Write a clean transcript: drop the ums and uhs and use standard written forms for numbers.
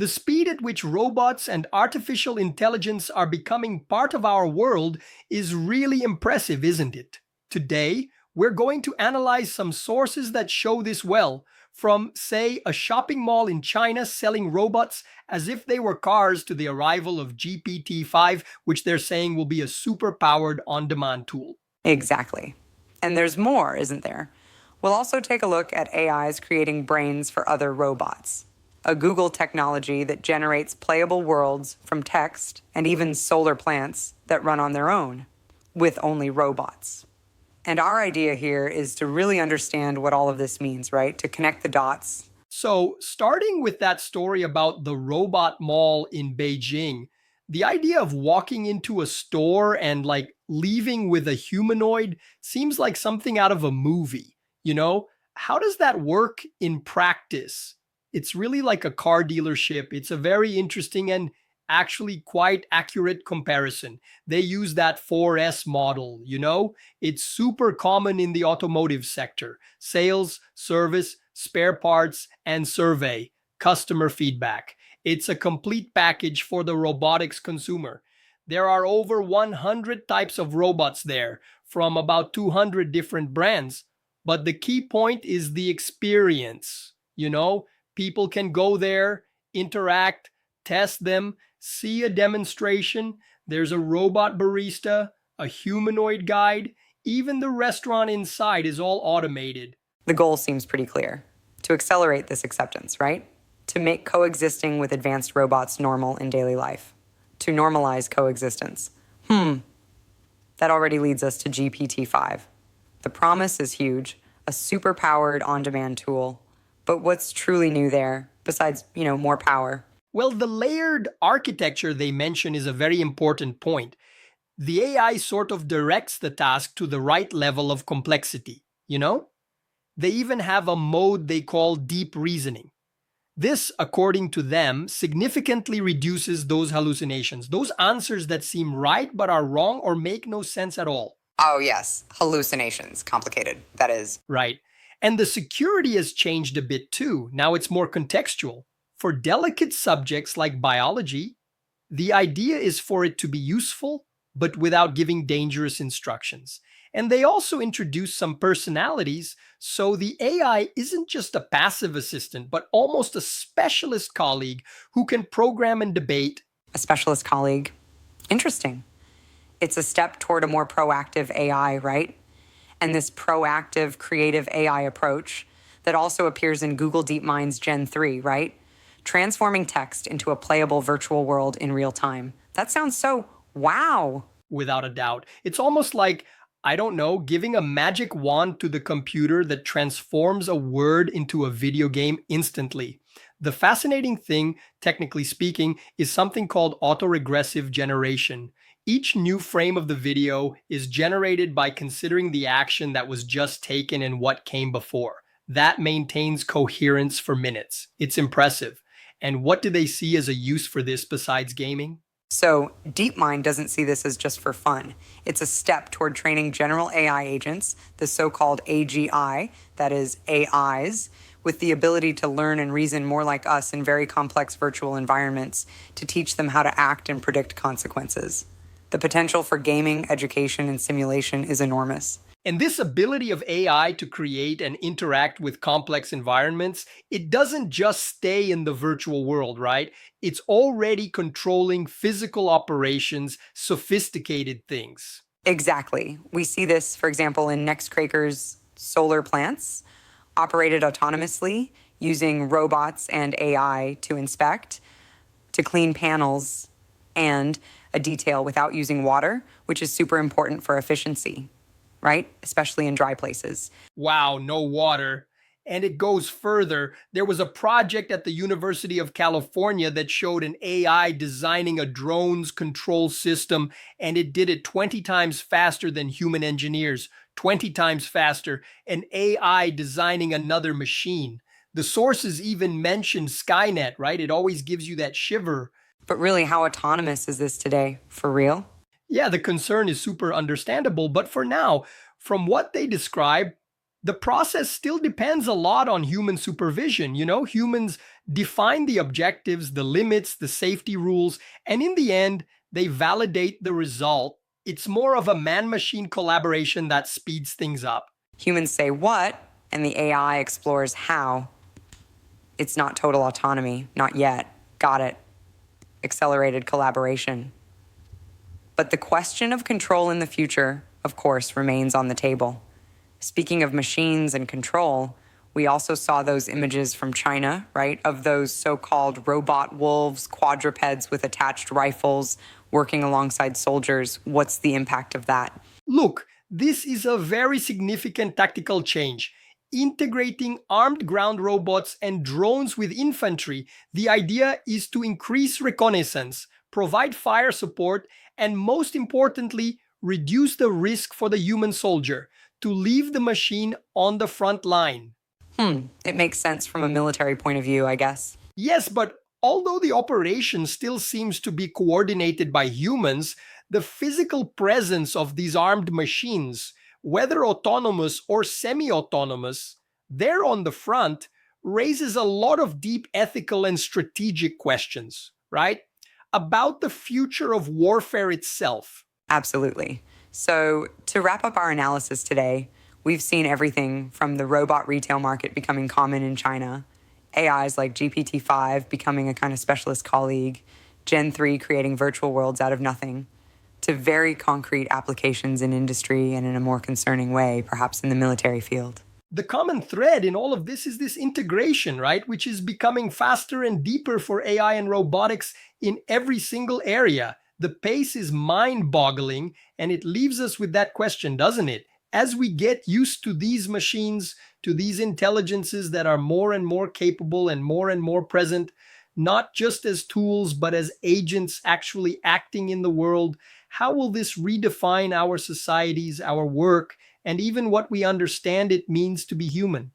The speed at which robots and artificial intelligence are becoming part of our world is really impressive, isn't it? Today, we're going to analyze some sources that show this well, from, say, a shopping mall in China selling robots as if they were cars to the arrival of GPT-5, which they're saying will be a super-powered on-demand tool. Exactly. And there's more, isn't there? We'll also take a look at AIs creating brains for other robots, a Google technology that generates playable worlds from text, and even solar plants that run on their own, with only robots. And our idea here is to really understand what all of this means, right? To connect the dots. So, starting with that story about the robot mall in Beijing, the idea of walking into a store and leaving with a humanoid seems like something out of a movie. How does that work in practice? It's really like a car dealership. It's a very interesting and actually quite accurate comparison. They use that 4S model, It's super common in the automotive sector. Sales, service, spare parts, and survey, customer feedback. It's a complete package for the robotics consumer. There are over 100 types of robots there, from about 200 different brands. But the key point is the experience. People can go there, interact, test them, see a demonstration. There's a robot barista, a humanoid guide. Even the restaurant inside is all automated. The goal seems pretty clear. To accelerate this acceptance, right? To make coexisting with advanced robots normal in daily life. To normalize coexistence. That already leads us to GPT-5. The promise is huge, a super-powered on-demand tool. But what's truly new there, besides, more power? Well, the layered architecture they mention is a very important point. The AI sort of directs the task to the right level of complexity, They even have a mode they call deep reasoning. This, according to them, significantly reduces those hallucinations, those answers that seem right but are wrong or make no sense at all. Oh, yes. Hallucinations. Complicated, that is. Right. And the security has changed a bit too. Now it's more contextual. For delicate subjects like biology, the idea is for it to be useful, but without giving dangerous instructions. And they also introduce some personalities, so the AI isn't just a passive assistant, but almost a specialist colleague who can program and debate. A specialist colleague. Interesting. It's a step toward a more proactive AI, right? And this proactive, creative AI approach that also appears in Google DeepMind's Gen 3, right? Transforming text into a playable virtual world in real time. That sounds so wow. Without a doubt. It's almost like, giving a magic wand to the computer that transforms a word into a video game instantly. The fascinating thing, technically speaking, is something called autoregressive generation. Each new frame of the video is generated by considering the action that was just taken and what came before. That maintains coherence for minutes. It's impressive. And what do they see as a use for this besides gaming? So DeepMind doesn't see this as just for fun. It's a step toward training general AI agents, the so-called AGI, that is AIs, with the ability to learn and reason more like us in very complex virtual environments to teach them how to act and predict consequences. The potential for gaming, education, and simulation is enormous. And this ability of AI to create and interact with complex environments, it doesn't just stay in the virtual world, right? It's already controlling physical operations, sophisticated things. Exactly. We see this, for example, in Nextcraker's solar plants, operated autonomously using robots and AI to inspect, to clean panels, and a detail without using water, which is super important for efficiency, right? Especially in dry places. Wow, no water. And it goes further. There was a project at the University of California that showed an AI designing a drone's control system, and it did it 20 times faster than human engineers, 20 times faster, an AI designing another machine. The sources even mentioned Skynet, right? It always gives you that shiver. But really, how autonomous is this today? For real? Yeah, the concern is super understandable, but for now, from what they describe, The process still depends a lot on human supervision. Humans define the objectives, the limits, the safety rules, and in the end, they validate the result. It's more of a man-machine collaboration that speeds things up. Humans say what, and the AI explores how. It's not total autonomy, not yet. Got it. Accelerated collaboration. But the question of control in the future, of course, remains on the table. Speaking of machines and control, we also saw those images from China, right, of those so-called robot wolves, quadrupeds with attached rifles, working alongside soldiers. What's the impact of that? Look, this is a very significant tactical change. Integrating armed ground robots and drones with infantry, the idea is to increase reconnaissance, provide fire support, and most importantly, reduce the risk for the human soldier, to leave the machine on the front line. It makes sense from a military point of view, I guess. Yes, but although the operation still seems to be coordinated by humans, the physical presence of these armed machines, whether autonomous or semi-autonomous, there on the front, raises a lot of deep ethical and strategic questions, right? About the future of warfare itself. Absolutely. So, to wrap up our analysis today, we've seen everything from the robot retail market becoming common in China, AIs like GPT-5 becoming a kind of specialist colleague, Gen 3 creating virtual worlds out of nothing, to very concrete applications in industry and in a more concerning way, perhaps in the military field. The common thread in all of this is this integration, right? Which is becoming faster and deeper for AI and robotics in every single area. The pace is mind-boggling, and it leaves us with that question, doesn't it? As we get used to these machines, to these intelligences that are more and more capable and more present, not just as tools, but as agents actually acting in the world, how will this redefine our societies, our work, and even what we understand it means to be human?